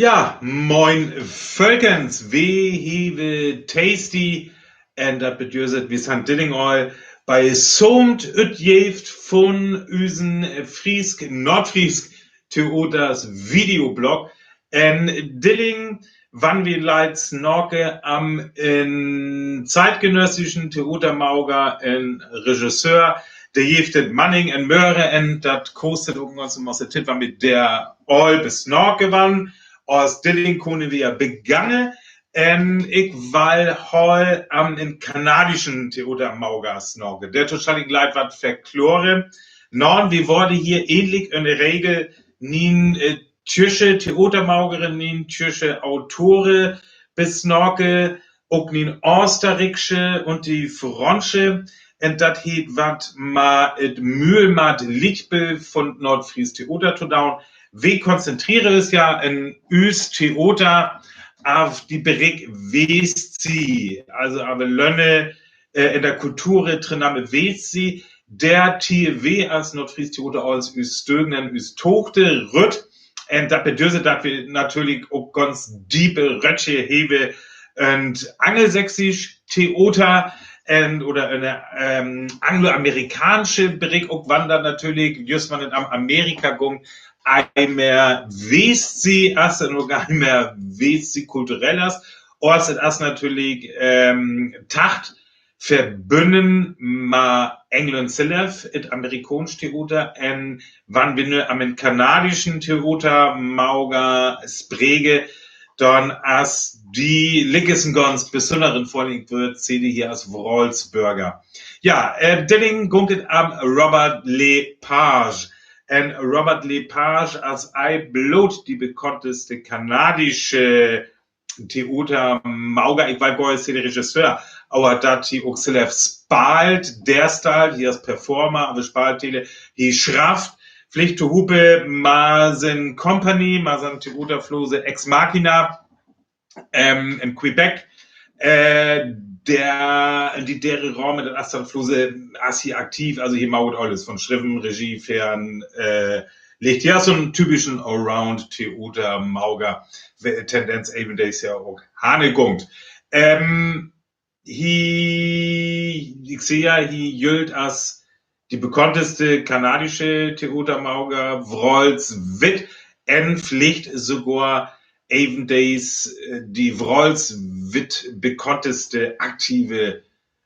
Ja, moin Völkens, we hewe tasty en dat bedürset wie san Dillingoil bei somt ut jeft von üsen Friesk, Nordfriesk Theoders Videoblog en Dilling, wann wir leits Norke am in zeitgenössischen Theatermauger en Regisseur, der jeftet Manning en Möhre en dat kostet irgendwas um aus der Tipp, mit der All bis Norke wann aus Dilling kunnen wir begangen. Ik weil hol am in kanadischen Theater Maugas noch. Der total gleich wat verklore. Non, wir wurde hier ähnlich in der Regel nien türsche Theatermaugerin, nien türsche Autore bis Norke, auch nien Österreichische und die Fransche. Und das heet wat ma et Mühlmat Lichtbild von Nordfries Theater zu down. Wir konzentrieren es ja in Üs Theater auf die Bereich Westi, also aber Lönne in der Kultur drin haben Westi, der TW als Nordfries Theater als Üs Stögnen, Üs Tochte, Rütt, und das bedeutet, dass wir natürlich auch ganz diepe Rötsche hebe und angelsächsisch Theater oder eine angloamerikanische Bereich auch wandern natürlich, just man am Amerika gung, einmal west sie as und gar mehr west sie kulturelles als as natürlich Tacht verbünden ma England Selef et amerikanisch Theater en wann wir nur am kanadischen Theater Mauger Sprege dann as die Liggesen ganz besonderen vorliegt wird sehe hier als Wrolsburger. Ja, Dilling gunket am Robert Lepage. En Robert Lepage als Blut die bekannteste kanadische Theater Mauger, ich weiß der Regisseur, aber da die auch selbst spalt, der Style, hier als Performer, aber spalt die Schraft, Pflicht zu Hupe, ma sind Company, ma sind Theaterflose Ex Machina, in Quebec, deren Raum mit der Asternfluse ist hier aktiv, also hier maut alles von Schriften, Regie, Fern, legt ja so einen typischen Allround-Theater, Mauger, Tendenz eben, der ist ja auch Hanegungt. Ich sehe ja, hier jült als die bekannteste kanadische Theater, Mauger, Wrolls Witt, Pflicht sogar even days die Wrolls Witt bekannteste aktive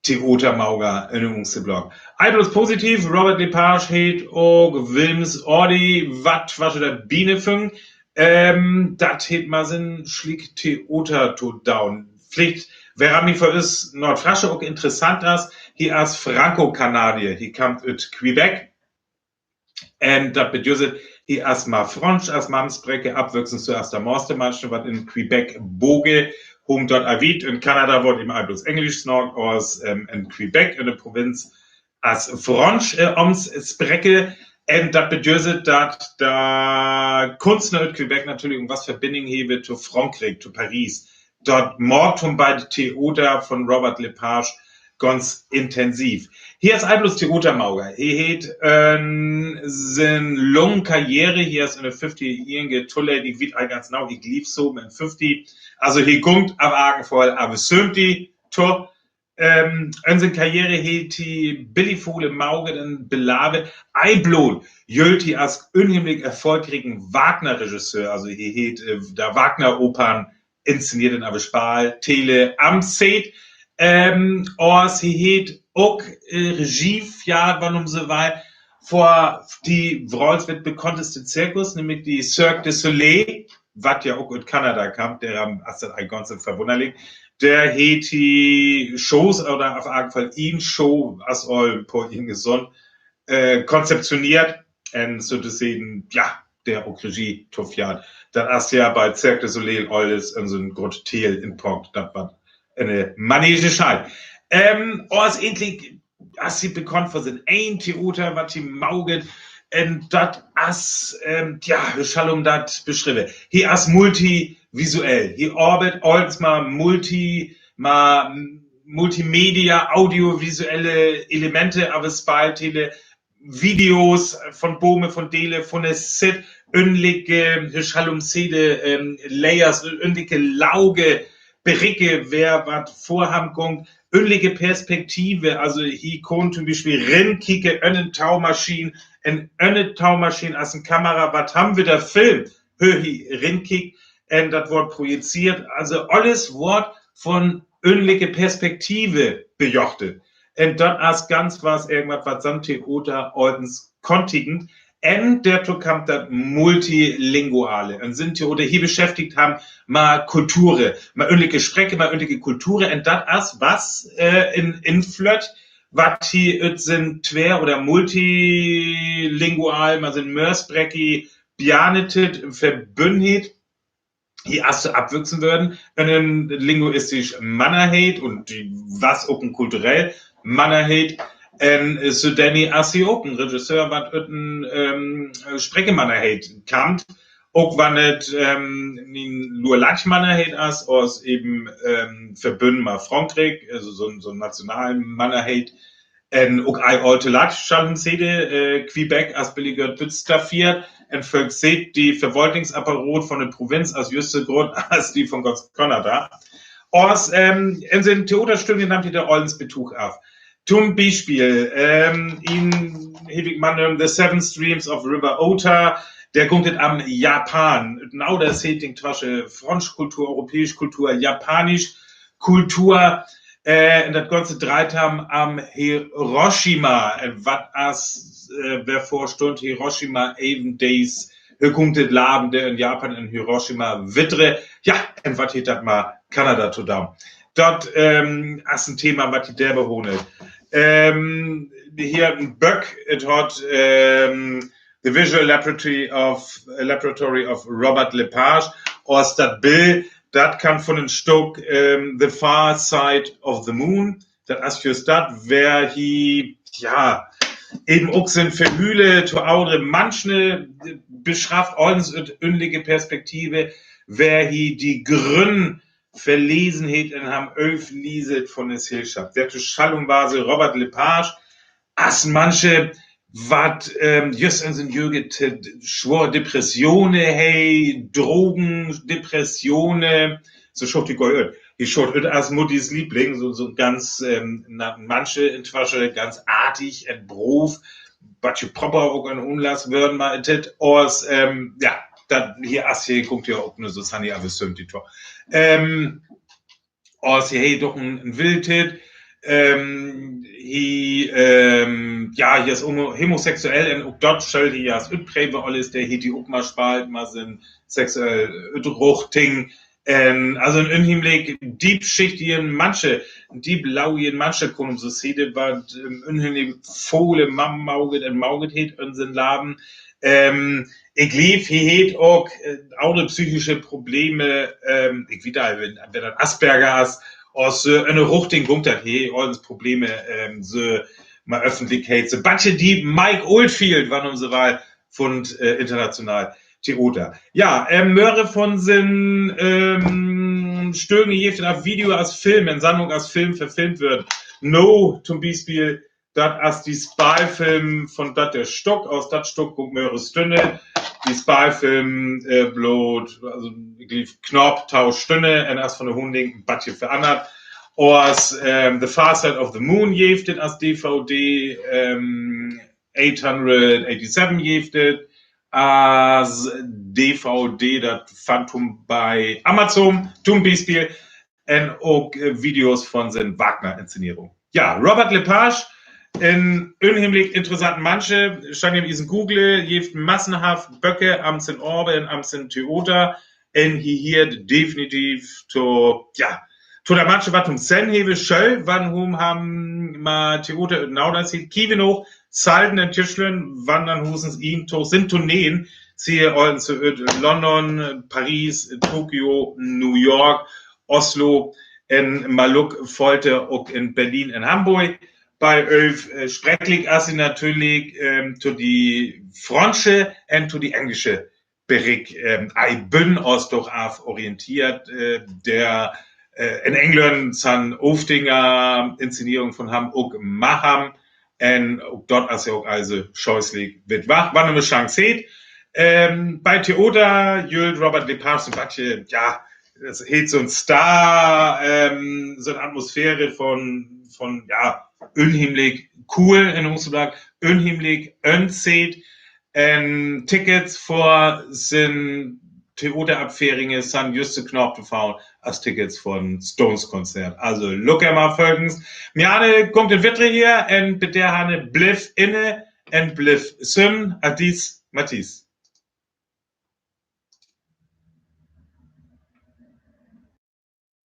Theatermauger in unserem Blog. Bloß positiv, Robert Lepage hat auch Wilms Ordi, was der Biene fing, dat hat mal sind schlick Theater to down. Pflicht, wer mich für ist Nordflasche auch interessant ist, hier als Franco-Kanadier, hier kam aus Quebec, das bedeutet, hier erstmal Fransch, erstmal Amtsbrecke, abwechselnd zuerst der Mastermannschaft, was in Quebec Boge, home dort avit, in Kanada wird ihm bloß Englisch snog, aus in Quebec, in der Provinz, als Fransch, Amtsbrecke, und das bedeutet, dass da Kunst in Quebec natürlich was Verbindung hebe zu Frankreich, zu Paris. Dort mord bei Theater von Robert Lepage ganz intensiv. Hier ist bloß Theatermauger. Hier hat seine lange Karriere, hier ist in der 50-jährigen getullet, ich weiß ganz genau, ich lief so mit 50. Also hier kommt am Argen voll, aber sömti, to. In seiner Karriere hat die Billy Fohle Mauger den belavet, Eiblohn, jölti als unheimlich erfolgreichen Wagner-Regisseur, also hier hat der Wagner-Opern inszeniert in Avespal, Tele, am Set, als hier hat auch Regie, ja, wann so weit, vor die Wrolls wird bekannteste Zirkus, nämlich die Cirque du Soleil, was ja auch in Kanada kam, der am ein ganz verwunderlich, der hat die Shows oder auf jeden Fall ihn Show, als all por ihn gesund, konzeptioniert, und so zu sehen, ja, der auch Regie, Tofjan, dann erst ja bei Cirque du Soleil alles in so ein Grund Teil in Punkt, das war eine Manege Schall. Als endlich, als sie bekannt für sind, ein Theater, was sie mauget, und das als, ja, wie soll das beschreiben? Hier als multivisuell, hier arbeitet als mal Multimedia, audiovisuelle Elemente, aber Spaltele, Videos von Bome, von Dele, von der Sit, önlige Schalumsede, Layers, önlige Lauge, Bericke, wer wat vorhaben kommt, önlige Perspektive, also hier kommt zum Beispiel Rennkicke, Taumaschinen, en Taumaschinen als eine Kamera, was haben wir da Film? Hör hier Rennkick, das Wort projiziert, also alles Wort von önlige Perspektive bejochtet. Und dann als ganz was irgendwas, was Santi oder Ordens kontigend. Und dazu kommt das Multilinguale. Und sind oder hier beschäftigt haben, mal Kultur, mal önlige Strecke, mal önlige Kultur. Und das als was in Flöt, was hier sind twer oder multilingual, mal sind Mörsbrecki, Bianetit, Verbündet, die erste abwüchsen würden, einen linguistisch Mannerheit und die was open kulturell Mannerheit, so Danny Assi Open Regisseur, was Strecke Mannerheit kannt, auch wann nicht nur Lachmannerheit as aus eben verbünden mal Frankreich, also so ein nationalen Mannerheit, auch ein alte Lachschallen Quebec als billiger Bütstafiert, en Volk seht die Verwaltungsapparat von der Provinz als jüngste Grund als die von Kanada. Aus in den Theaterstücken nimmt der Ollens Betuch auf. Zum Beispiel in Hedwig Mann The Seven Streams of River Ota, der kommt am Japan. Genau das Setting Tasche Französisch Kultur, europäisch Kultur, japanisch Kultur. Und das ganze Dreitam am Hiroshima, was wer vorstund Hiroshima Even Days, höchungtet Laben, der in Japan in Hiroshima wittre, ja, und was hier das mal Kanada zu da. Dort ist ein Thema, was die derbe hohne. Hier ein Böck, es hat The Visual Laboratory of Robert Lepage, aus das Bill, das kann von den Stück The Far Side of the Moon, das ist just das, wer hier, ja, eben auch sind für Hühle, zu aure manche beschrafft uns önlige Perspektive, wer hier die Grün verlesen hat und haben 11 lieset von der Hilschaft. Der Schallung war so Robert Lepage, as manche wat just in den Jürget schwor Depressionen, hey, Drogen, Depressionen, so schaut die gehört. Die schaut als Muttis Liebling, so ganz, manche in Twasche ganz artig, en Beruf, batche proper auch ein Unlass würden mal aus, ja, dann hier as hier guckt ja auch nur so Sunny Avisum die Tor. Aus hier, hey, doch ein Wildtit, ja, hier ist homosexuell und auch dort stellt hier das Utpräge alles, der hier die auch mal spalt, mal sind sexuell Utruchting, also in Hinblick diebschichtigen manche, dieblauigen manche kommen so sede, was in Hinblick Fohle, Mammauget und Mauget in sind Laben, ich lief, hier hat auch psychische Probleme, ich wieder, wenn das Asperger ist, aus eine Ruchting kommt das hier, alles Probleme, so mal Öffentlichkeit, so Batche die Mike Oldfield war unsere Wahl von international Theater. Ja, Möhre von sind Stögen hier auf Video als Film, in Sendung als Film verfilmt wird. No, zum Beispiel, das als die Spy-Film von dat der Stock, aus dat Stock kommt Möhre Stünde, die Spy-Film Blut, also lief Knopf, Tausch Stünde, und erst von der Hunding, Batje verandert. Aus The Far Side of the Moon jeftet als DVD, 887 jeftet, als DVD, das Phantom bei Amazon, zum Beispiel, und auch Videos von seinen Wagner-Inszenierungen. Ja, Robert Lepage, in unheimlich interessanten manche, stand im Isen Google, jeft massenhaft Böcke am St. Orbe, am St. Theater, und hier definitiv to, ja, to der manche wat um Senheve schöll, wann hum haben ma Theater und Naudas hit, Kiewen hoch, Salden den Tischlen, wandern husens ihn to, sind Tourneen, siehe ollen zu London, Paris, Tokio, New York, Oslo, in Maluk, Folte, auch in Berlin, in Hamburg. Bei Öf schrecklich ist natürlich zu die Fransche und zu die englische Bericht. Ich bin aus doch auf orientiert, der in England san Oftinger Inszenierung von Ham auch Maham, En dort als ook also scheußlich wird wach, wann eine Chance hat. Bei Theoda, Jöl, Robert Lepage, und Batje, ja, das hat so ein Star, so eine Atmosphäre von ja, unheimlich cool in Huseblag, unheimlich unzählt. Tickets vor sind Theaterabfährige sind just Knopf befahren als Tickets von Stones Konzert. Also, look mal folgendes. Mir Anne kommt in Wittre hier und mit der Hanne bliff inne und bliff süm, Adis, Matthias.